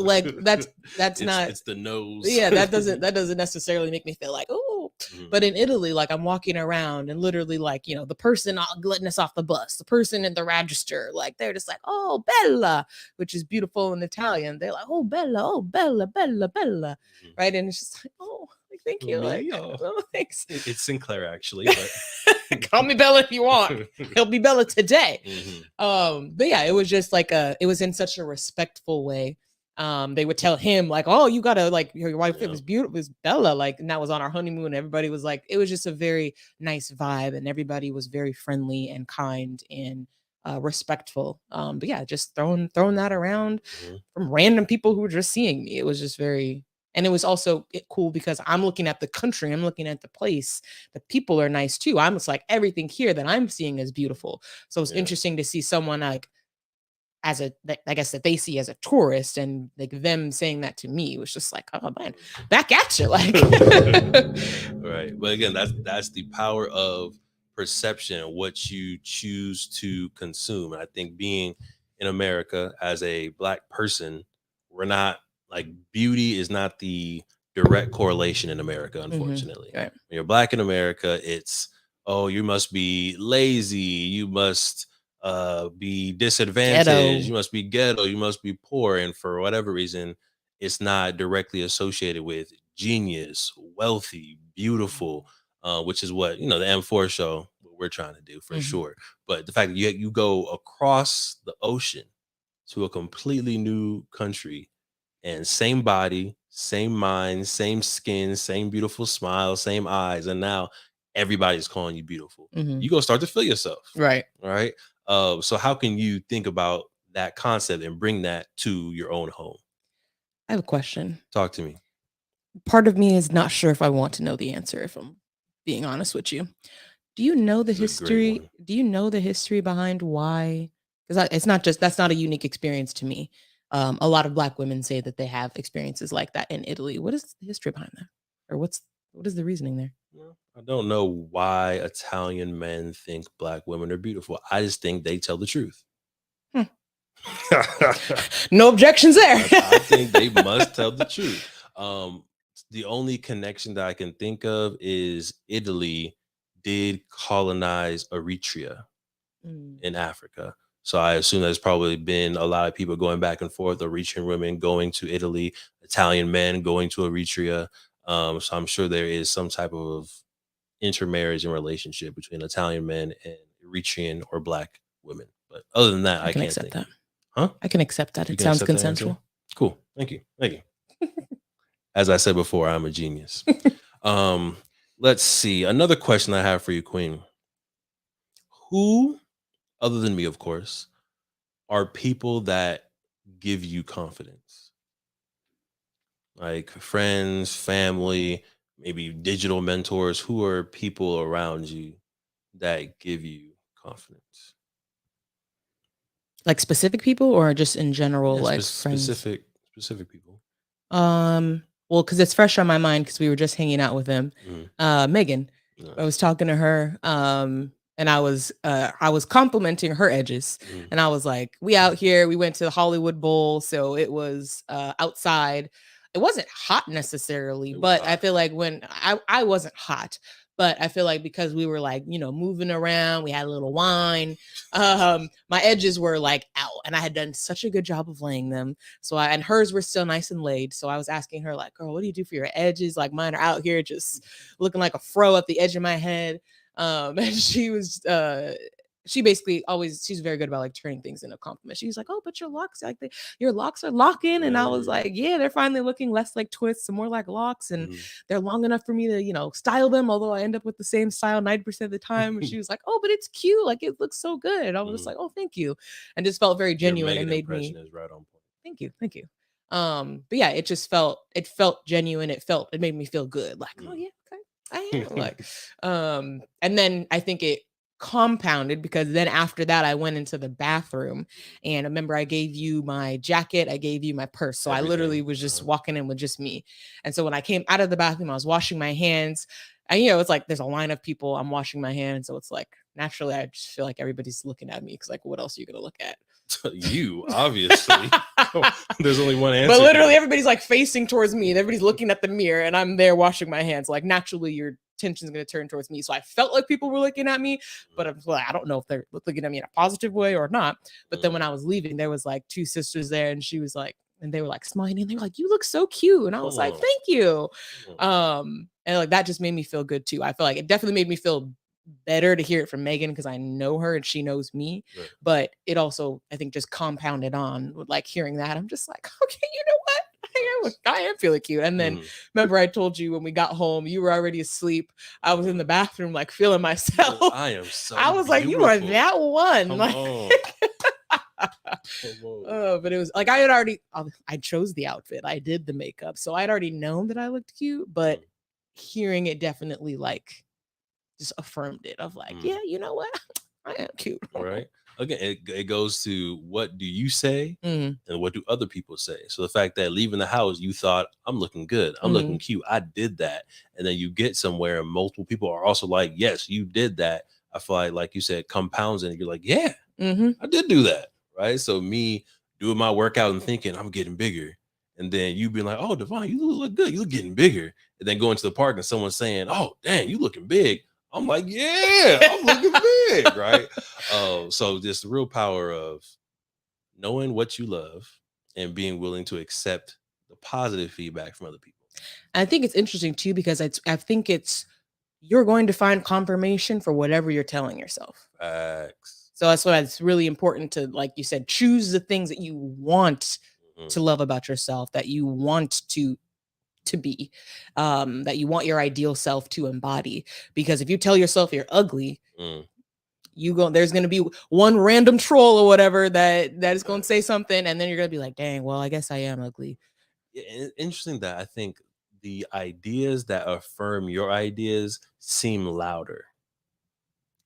Speaker 2: Like that's not,
Speaker 1: it's the nose.
Speaker 2: yeah, that doesn't necessarily make me feel like, oh. But in Italy, like I'm walking around and literally like, the person letting us off the bus, the person in the register, like they're just like, oh, bella, which is beautiful in Italian. They're like, oh, bella, oh, bella, bella, bella. Right. And it's just like, oh, like, thank you. Like, oh, thanks.
Speaker 1: It's Sinclair actually, but
Speaker 2: call me Bella if you want. He'll be Bella today.
Speaker 1: Mhm.
Speaker 2: But yeah, it was just like it was in such a respectful way. They would tell him like, oh, you gotta like your wife, it was beautiful, it was Bella, like, and that was on our honeymoon. Everybody was like, it was just a very nice vibe, and everybody was very friendly and kind and respectful. But yeah, just throwing that around
Speaker 1: Mhm.
Speaker 2: from random people who were just seeing me. It was just very, and it was also cool because I'm looking at the country, I'm looking at the place, the people are nice too. I'm just like, everything here that I'm seeing is beautiful. So it's
Speaker 1: Yeah.
Speaker 2: interesting to see someone like I guess that they see as a tourist, and like them saying that to me was just like, oh man, back at you, like.
Speaker 1: Right. But again, that's the power of perception and what you choose to consume. And I think being in America as a Black person, we're not like beauty is not the direct correlation in America, unfortunately.
Speaker 2: Right.
Speaker 1: When you're Black in America, it's, oh, you must be lazy, you must be disadvantaged,
Speaker 2: Ghetto.
Speaker 1: you must be ghetto, you must be poor. And for whatever reason, it's not directly associated with genius, wealthy, beautiful, which is what the M4 show what we're trying to do for sure. But the fact that you go across the ocean to a completely new country and same body, same mind, same skin, same beautiful smile, same eyes, and now everybody's calling you beautiful. You gonna start to feel yourself,
Speaker 2: Right.
Speaker 1: right? So how can you think about that concept and bring that to your own home?
Speaker 2: I have a question.
Speaker 1: Talk to me.
Speaker 2: Part of me is not sure if I want to know the answer, if I'm being honest with you. Do you know the
Speaker 1: This is a great
Speaker 2: history?
Speaker 1: one.
Speaker 2: Do you know the history behind why? Because it's not just, that's not a unique experience to me. A lot of Black women say that they have experiences like that in Italy. What is the history behind that, or what is the reasoning there?
Speaker 1: Well, I don't know why Italian men think Black women are beautiful. I just think they tell the truth.
Speaker 2: No objections there.
Speaker 1: I think they must tell the truth. The only connection that I can think of is Italy did colonize Eritrea
Speaker 2: Mm.
Speaker 1: in Africa. So I assume there's probably been a lot of people going back and forth, Eritrean women going to Italy, Italian men going to Eritrea. So I'm sure there is some type of intermarriage and relationship between Italian men and Eritrean or Black women. But other than that,
Speaker 2: I
Speaker 1: I
Speaker 2: can
Speaker 1: can't
Speaker 2: accept
Speaker 1: think.
Speaker 2: that.
Speaker 1: Huh?
Speaker 2: I can accept that.
Speaker 1: You
Speaker 2: It
Speaker 1: can
Speaker 2: sounds
Speaker 1: accept that answer?
Speaker 2: consensual.
Speaker 1: Cool. Thank you. Thank you. As I said before, I'm a genius. Let's see. Another question I have for you, Queen. Who, other than me, of course, are people that give you confidence? Like friends, family, maybe digital mentors. Who are people around you that give you confidence?
Speaker 2: Like specific people or just in general,
Speaker 1: Yeah,
Speaker 2: like friends?
Speaker 1: specific people.
Speaker 2: Well, because it's fresh on my mind because we were just hanging out with him.
Speaker 1: Mhm.
Speaker 2: Megan. I was
Speaker 1: Nice.
Speaker 2: talking to her, and I was complimenting her edges.
Speaker 1: Mhm.
Speaker 2: And I was like, we out here, we went to the Hollywood Bowl, so it was outside. It wasn't hot necessarily,
Speaker 1: It was
Speaker 2: but I
Speaker 1: hot.
Speaker 2: feel like when I wasn't hot, but I feel like because we were like, moving around, we had a little wine. My edges were like out, and I had done such a good job of laying them. So and hers were still nice and laid. So I was asking her, like, girl, what do you do for your edges? Like mine are out here just looking like a fro at the edge of my head. And she basically always, she's very good about like turning things into a compliment. She's like, oh, but your locks, like your locks are locking. And I was
Speaker 1: Really?
Speaker 2: like, yeah, they're finally looking less like twists and more like locks. And
Speaker 1: Mhm.
Speaker 2: they're long enough for me to, style them. Although I end up with the same style 90% of the time. And she was like, oh, but it's cute. Like it looks so good. And I was just
Speaker 1: Mhm.
Speaker 2: like, oh, thank you. And just felt very
Speaker 1: Your
Speaker 2: genuine and
Speaker 1: Megan
Speaker 2: made me,
Speaker 1: impression is right on point.
Speaker 2: thank you. Thank you. But yeah, it felt genuine. It made me feel good. Like, oh yeah, okay. I am like, and then I think it compounded because then after that I went into the bathroom and I remember I gave you my jacket, I gave you my purse. So I literally
Speaker 1: Everything.
Speaker 2: was just walking in with just me. And so when I came out of the bathroom, I was washing my hands. And it's like there's a line of people, I'm washing my hands. So it's like naturally I just feel like everybody's looking at me because like what else are you gonna look at?
Speaker 1: You, obviously. There's only one answer.
Speaker 2: But
Speaker 1: to
Speaker 2: literally
Speaker 1: that.
Speaker 2: everybody's like facing towards me and everybody's looking at the mirror and I'm there washing my hands. Like naturally your attention's going to turn towards me. So I felt like people were looking at me, but I'm like, I don't know if they're looking at me in a positive way or not. But then when I was leaving, there was like two sisters there and she was like, and they were like smiling and they were like, you look so cute. And I was like,
Speaker 1: Oh.
Speaker 2: thank you.
Speaker 1: Oh.
Speaker 2: And like that just made me feel good too. I feel like it definitely made me feel better to hear it from Megan because I know her and she knows me.
Speaker 1: Right.
Speaker 2: But it also, I think, just compounded on with like hearing that. I'm just like, okay, you know what? I am feeling cute. And then remember, I told you when we got home, you were already asleep. I was in the bathroom, like feeling myself.
Speaker 1: Oh, I am so.
Speaker 2: I was like, you are that one.
Speaker 1: Come
Speaker 2: like,
Speaker 1: on.
Speaker 2: but it was like I chose the outfit. I did the makeup. So I'd already known that I looked cute, but hearing it definitely like just affirmed it of like, yeah, you know what? I am cute.
Speaker 1: Right. Again, it goes to what do you say
Speaker 2: Mhm.
Speaker 1: and what do other people say. So the fact that leaving the house, you thought, I'm looking good, I'm looking cute, I did that. And then you get somewhere and multiple people are also like, yes, you did that. I feel like you said, compounds and you're like, yeah, I did do that. Right. So me doing my workout and thinking I'm getting bigger. And then you being like, oh, Devon, you look good. You look getting bigger. And then going to the park and someone saying, oh, dang, you looking big. I'm like, yeah, I'm looking big, right? So just the real power of knowing what you love and being willing to accept the positive feedback from other people.
Speaker 2: I think it's interesting too because I think it's you're going to find confirmation for whatever you're telling yourself.
Speaker 1: Facts.
Speaker 2: So that's why it's really important to, like you said, choose the things that you want to love about yourself, that you want to be, that you want your ideal self to embody. Because if you tell yourself you're ugly, there's gonna be one random troll or whatever that is gonna say something, and then you're gonna be like, dang, well, I guess I am ugly.
Speaker 1: Yeah, interesting that I think the ideas that affirm your ideas seem louder,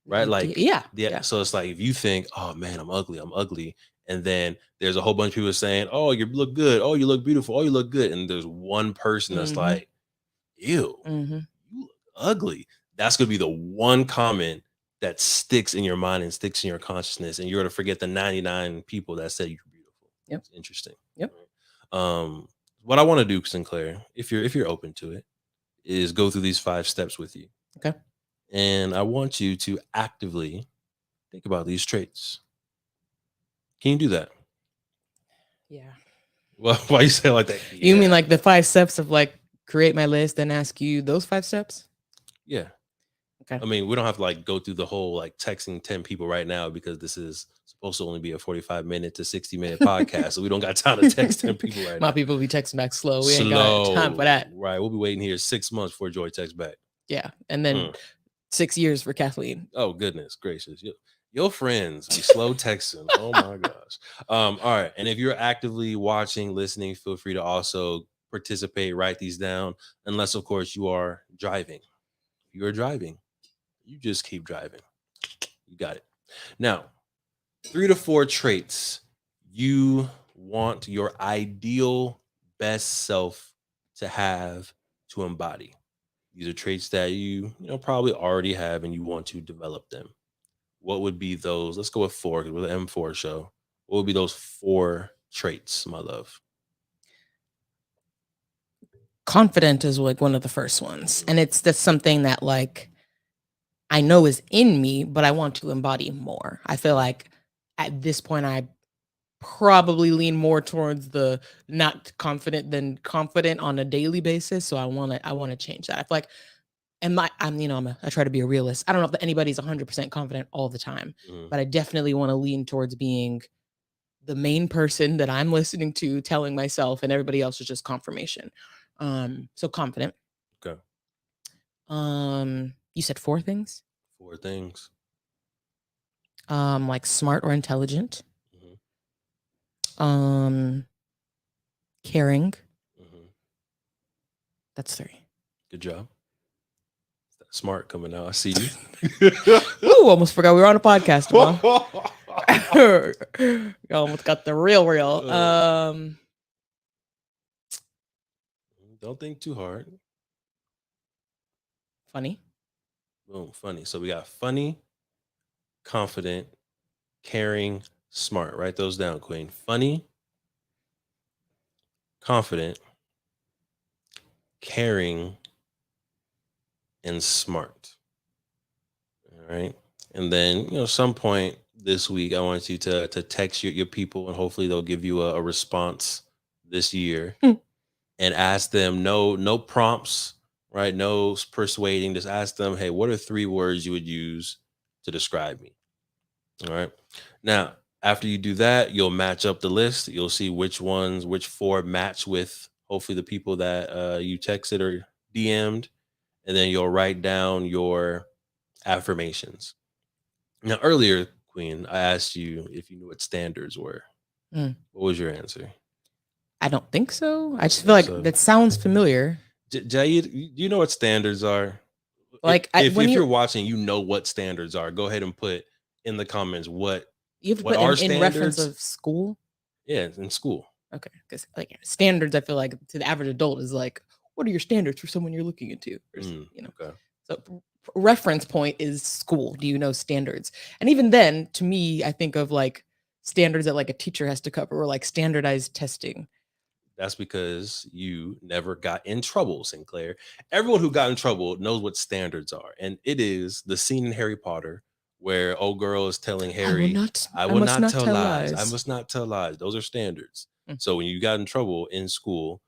Speaker 1: right? Like,
Speaker 2: Yeah.
Speaker 1: So it's like if you think, oh man, I'm ugly, and then there's a whole bunch of people saying, oh, you look good, oh, you look beautiful, oh, you look good, and there's one person that's like, ew, you look ugly. That's gonna be the one comment that sticks in your mind and sticks in your consciousness, and you're gonna forget the 99 people that said you're beautiful.
Speaker 2: Yep.
Speaker 1: It's interesting.
Speaker 2: Yep.
Speaker 1: Right? What I want to do, Sinclair, if you're open to it, is go through these 5 steps with you.
Speaker 2: Okay.
Speaker 1: And I want you to actively think about these traits. Can you do that?
Speaker 2: Yeah.
Speaker 1: Well, why you say it like that?
Speaker 2: You mean
Speaker 1: Yeah.
Speaker 2: like the 5 steps of like create my list and ask you those 5 steps?
Speaker 1: Yeah.
Speaker 2: Okay.
Speaker 1: I mean, we don't have to like go through the whole like texting 10 people right now because this is supposed to only be a 45-minute to 60-minute podcast. So we don't got time to text 10 people right
Speaker 2: My
Speaker 1: now.
Speaker 2: people be texting back slow. We ain't got time for
Speaker 1: Slow.
Speaker 2: that.
Speaker 1: Right. We'll be waiting here 6 months before Joy texts back.
Speaker 2: Yeah. And then
Speaker 1: Mm.
Speaker 2: 6 years for Kathleen.
Speaker 1: Oh, goodness gracious. Your friends be slow texting. Oh my gosh. All right. And if you're actively watching, listening, feel free to also participate, write these down, unless of course you are driving. If you're driving, you just keep driving. You got it. Now, 3 to 4 traits you want your ideal best self to have, to embody. These are traits that you probably already have and you want to develop them. What would be those? Let's go with 4 because we're the M4 show. What would be those 4 traits, my love?
Speaker 2: Confident is like one of the first ones. And that's something that like I know is in me, but I want to embody more. I feel like at this point I probably lean more towards the not confident than confident on a daily basis. So I want to change that. I feel like I try to be a realist. I don't know if anybody's 100% confident all the time, but I definitely want to lean towards being the main person that I'm listening to, telling myself, and everybody else is just confirmation. So confident.
Speaker 1: Okay.
Speaker 2: You said 4 things?
Speaker 1: 4 things.
Speaker 2: Like smart or intelligent.
Speaker 1: Mhm.
Speaker 2: Caring.
Speaker 1: Mhm.
Speaker 2: That's 3.
Speaker 1: Good job. That smart coming out. I see you.
Speaker 2: Ooh, almost forgot we were on a podcast tomorrow. You almost got the real.
Speaker 1: Don't think too hard.
Speaker 2: Funny.
Speaker 1: Boom, funny. So we got funny, confident, caring, smart. Write those down, Queen. Funny, confident, caring, and smart. All right. And then, some point this week, I want you to text your people and hopefully they'll give you a response this year and ask them no prompts, right? No persuading. Just ask them, hey, what are 3 words you would use to describe me? All right. Now, after you do that, you'll match up the list. You'll see which 4 match with hopefully the people that you texted or DM'd. And then you'll write down your affirmations. Now, earlier, Queen, I asked you if you knew what standards were.
Speaker 2: Mm.
Speaker 1: What was your answer?
Speaker 2: I don't think so. I just feel like that sounds familiar.
Speaker 1: Jayed, you know what standards are?
Speaker 2: Like
Speaker 1: if you're watching, you know what standards are. Go ahead and put in the comments what
Speaker 2: you have to
Speaker 1: what
Speaker 2: put
Speaker 1: are
Speaker 2: in reference of school.
Speaker 1: Yeah, in school.
Speaker 2: Okay, because like standards, I feel like to the average adult is like, what are your standards for someone you're looking into? Or,
Speaker 1: Okay.
Speaker 2: So reference point is school. Do you know standards? And even then, to me, I think of like standards that like a teacher has to cover or like standardized testing.
Speaker 1: That's because you never got in trouble, Sinclair. Everyone who got in trouble knows what standards are. And it is the scene in Harry Potter where old girl is telling Harry, I will not tell lies. I must not tell lies. Those are standards. So when you got in trouble in school,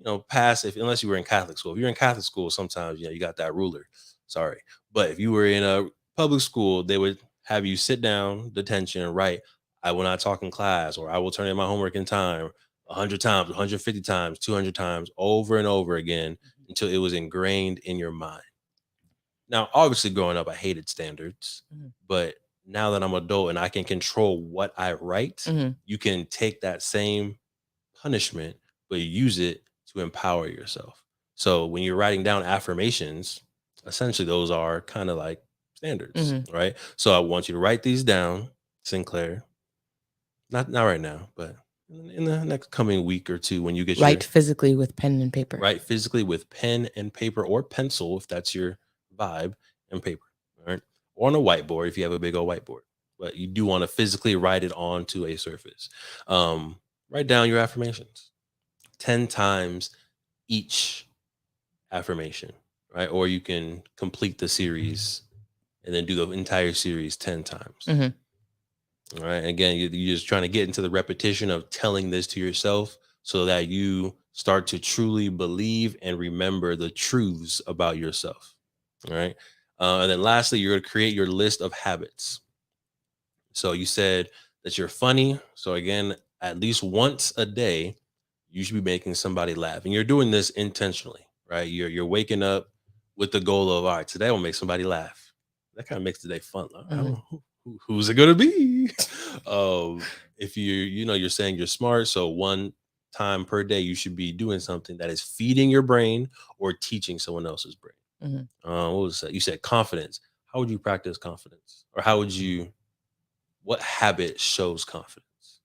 Speaker 1: unless you were in Catholic school. If you're in Catholic school, sometimes you got that ruler. Sorry. But if you were in a public school, they would have you sit down, detention, and write, I will not talk in class, or I will turn in my homework in time 100 times, 150 times, 200 times, over and over again until it was ingrained in your mind. Now, obviously, growing up, I hated standards, but now that I'm adult and I can control what I write, you can take that same punishment, but use it to empower yourself. So when you're writing down affirmations, essentially those are kind of like standards, right? So I want you to write these down, Sinclair. Not right now, but in the next coming week or 2, when you get
Speaker 2: write physically with pen and paper.
Speaker 1: Write physically with pen and paper or pencil, if that's your vibe, and paper, all right? Or on a whiteboard if you have a big old whiteboard. But you do want to physically write it onto a surface. Write down your affirmations 10 times each affirmation, right? Or you can complete the series and then do the entire series 10 times.
Speaker 2: Mhm.
Speaker 1: All right. And again, you're just trying to get into the repetition of telling this to yourself so that you start to truly believe and remember the truths about yourself. All right. And then lastly, you're going to create your list of habits. So you said that you're funny. So again, at least once a day, you should be making somebody laugh. And you're doing this intentionally, right? You're waking up with the goal of, all right, today I'll make somebody laugh. That kind of makes the day fun. I don't know who's it gonna be. If you're saying you're smart, so one time per day you should be doing something that is feeding your brain or teaching someone else's brain.
Speaker 2: Mhm.
Speaker 1: What was that? You said confidence. How would you practice confidence? Or how would you what habit shows confidence?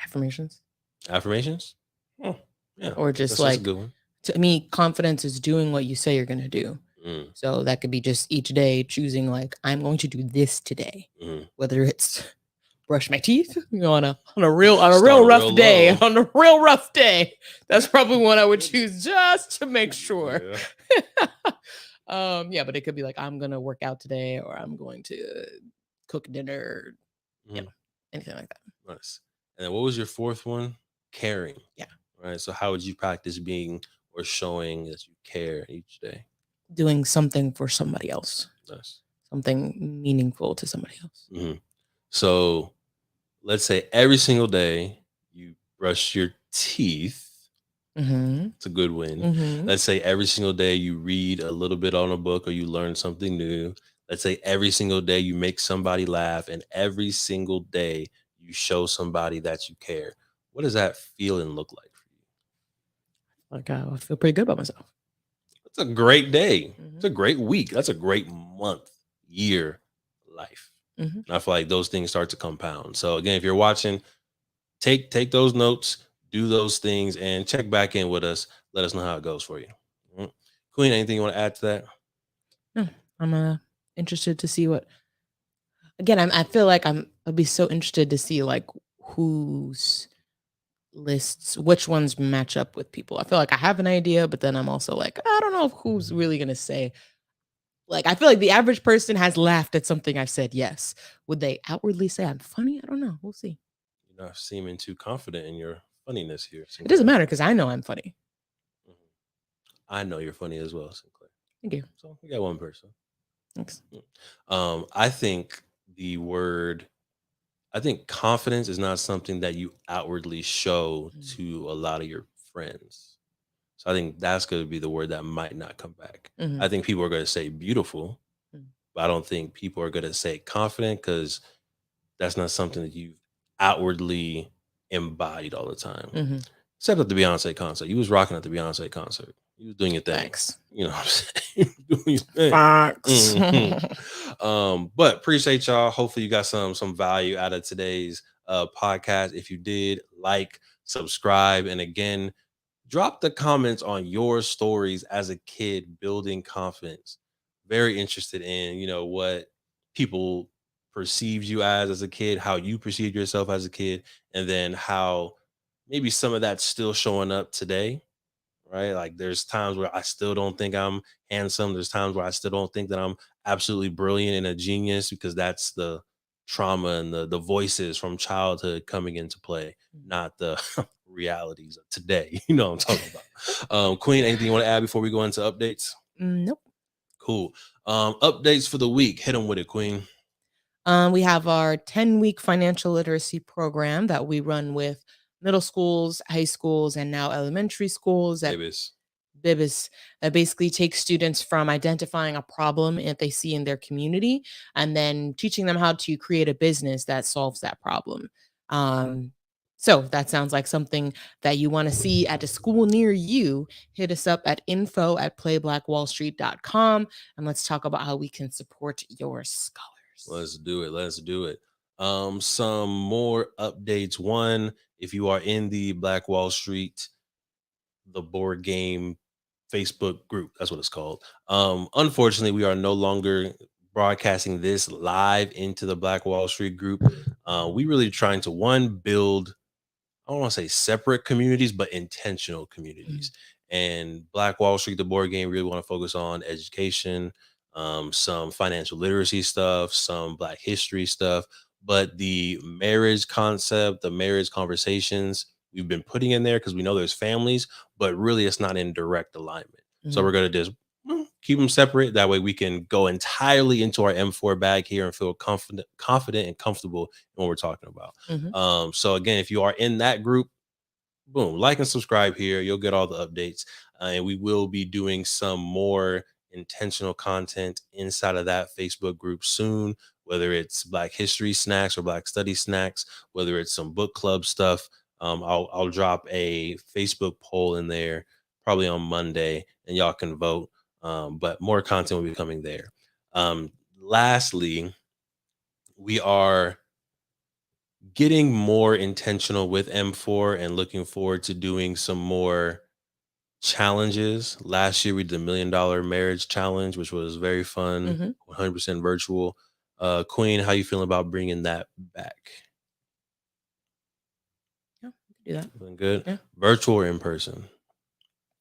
Speaker 2: Affirmations.
Speaker 1: Affirmations? Oh, yeah,
Speaker 2: Or just
Speaker 1: that's a
Speaker 2: like,
Speaker 1: good one.
Speaker 2: to me, confidence is doing what you say you're going to do.
Speaker 1: Mm,
Speaker 2: So that could be just each day choosing, like, I'm going to do this today,
Speaker 1: mhm.
Speaker 2: whether it's brush my teeth, on a real
Speaker 1: Starting
Speaker 2: rough
Speaker 1: real
Speaker 2: day,
Speaker 1: low.
Speaker 2: on a real rough day. That's probably one I would choose just to make sure.
Speaker 1: Yeah.
Speaker 2: Yeah, but it could be like, I'm gonna work out today, or I'm going to cook dinner, you
Speaker 1: Mhm.
Speaker 2: know, anything like that.
Speaker 1: Nice. And then what was your fourth one? Caring.
Speaker 2: Yeah,
Speaker 1: Right. So how would you practice being or showing that you care each day?
Speaker 2: doing something for somebody else,
Speaker 1: Nice.
Speaker 2: something meaningful to somebody else.
Speaker 1: Hmm. So let's say every single day you brush your teeth.
Speaker 2: Mm-hmm.
Speaker 1: It's a good win.
Speaker 2: Mm-hmm.
Speaker 1: Let's say every single day you read a little bit on a book or you learn something new. Let's say every single day you make somebody laugh and every single day you show somebody that you care. What does that feel and look like for you?
Speaker 2: Like, I feel pretty good about myself.
Speaker 1: That's a great day. It's
Speaker 2: Mm-hmm.
Speaker 1: a great week. That's a great month, year, life.
Speaker 2: Mm-hmm.
Speaker 1: And I feel like those things start to compound. So again, if you're watching, take those notes, do those things, and check back in with us. Let us know how it goes for you. Mm. Queen, anything you want to add to that?
Speaker 2: No, I'm interested to see what. Again, I feel like I'll be so interested to see like whose lists, which ones match up with people. I feel like I have an idea, but then I'm also like, I don't know if who's really gonna say. Like, I feel like the average person has laughed at something I've said. Yes, would they outwardly say I'm funny? I don't know. We'll see.
Speaker 1: You're not seeming too confident in your funniness here,
Speaker 2: It doesn't
Speaker 1: Sinclair.
Speaker 2: matter because I know I'm funny.
Speaker 1: Mhm. I know you're funny as well, Sinclair.
Speaker 2: Thank you.
Speaker 1: So we got one person.
Speaker 2: Thanks.
Speaker 1: I think the word I think confidence is not something that you outwardly show to a lot of your friends. So I think that's going to be the word that might not come back.
Speaker 2: Mm-hmm.
Speaker 1: I think people are going to say beautiful, but I don't think people are going to say confident because that's not something that you've outwardly embodied all the time.
Speaker 2: Mm-hmm.
Speaker 1: Except at the Beyonce concert. You was rocking at the Beyonce concert. You was doing your thing.
Speaker 2: Thanks.
Speaker 1: You know what I'm saying? Doing your thing.
Speaker 2: Fox.
Speaker 1: But appreciate y'all. Hopefully you got some value out of today's podcast. If you did, like, subscribe, and again, drop the comments on your stories as a kid building confidence. Very interested in, what people perceived you as a kid, how you perceived yourself as a kid, and then how maybe some of that's still showing up today, right? Like there's times where I still don't think I'm handsome. There's times where I still don't think that I'm absolutely brilliant and a genius because that's the trauma and the voices from childhood coming into play, not the realities of today. You know what I'm talking about. Queen, anything you want to add before we go into updates?
Speaker 2: Nope.
Speaker 1: Cool. Updates for the week. Hit them with it, Queen.
Speaker 2: We have our 10-week financial literacy program that we run with middle schools, high schools, and now elementary schools at
Speaker 1: Babies.
Speaker 2: Bibis, that basically takes students from identifying a problem that they see in their community and then teaching them how to create a business that solves that problem. So that sounds like something that you want to see at a school near you. Hit us up at info@playblackwallstreet.com and let's talk about how we can support your scholars.
Speaker 1: Let's do it. Let's do it. Some more updates. One, if you are in the Black Wall Street, the board game Facebook group, that's what it's called. Unfortunately, we are no longer broadcasting this live into the Black Wall Street group. We really trying to build, I don't want to say separate communities, but intentional communities. And Black Wall Street, the board game, really want to focus on education, some financial literacy stuff, some Black history stuff. But the marriage concept, the marriage conversations we've been putting in there because we know there's families, but really it's not in direct alignment. So we're going to just keep them separate. That way we can go entirely into our M4 bag here and feel confident and comfortable in what we're talking about. So again, if you are in that group, boom, like and subscribe here. You'll get all the updates. And we will be doing some more intentional content inside of that Facebook group soon, whether it's Black history snacks or Black study snacks, whether it's some book club stuff. I'll drop a Facebook poll in there probably on Monday and y'all can vote. But more content will be coming there. Lastly, we are getting more intentional with M4 and looking forward to doing some more challenges. Last year we did the $1 Million Marriage Challenge, which was very fun, 100% virtual. Queen, how you feeling about bringing that back?
Speaker 2: Yeah, we can do that.
Speaker 1: Feeling good?
Speaker 2: Yeah.
Speaker 1: Virtual or in person?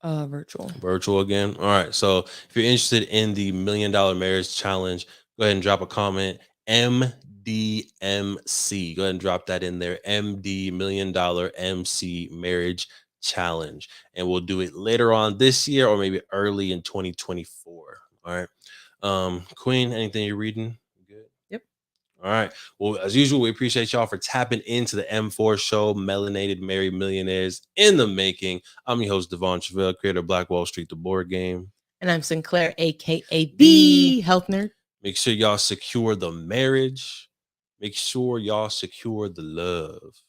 Speaker 2: Virtual
Speaker 1: again. All right, so if you're interested in the $1 Million Marriage Challenge, go ahead and drop a comment. MDMC, go ahead and drop that in there. MD $1 Million MC Marriage Challenge, and we'll do it later on this year or maybe early in 2024. All right, Queen, anything you're reading? Good.
Speaker 2: Yep.
Speaker 1: All right. Well, as usual, we appreciate y'all for tapping into the M4 show, Melanated Married Millionaires in the making. I'm your host, Devon Truvel, creator of Black Wall Street, the board game.
Speaker 2: And I'm Sinclair, aka the Health Nerd.
Speaker 1: Make sure y'all secure the marriage. Make sure y'all secure the love.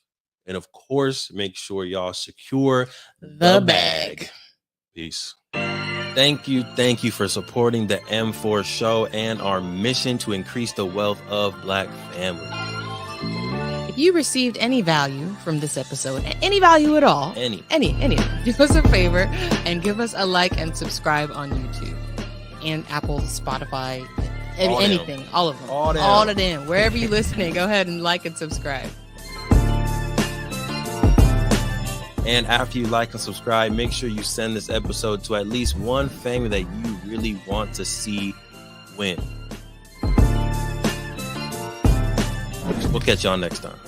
Speaker 1: And of course, make sure y'all secure
Speaker 2: the bag.
Speaker 1: Peace. Thank you for supporting the M4 show and our mission to increase the wealth of Black families.
Speaker 2: If you received any value from this episode, any value at all, any, do us a favor and give us a like and subscribe on YouTube and Apple, Spotify, anything, all of them, all of them, wherever you're listening, go ahead and like and subscribe.
Speaker 1: And after you like and subscribe, make sure you send this episode to at least one family that you really want to see win. We'll catch y'all next time.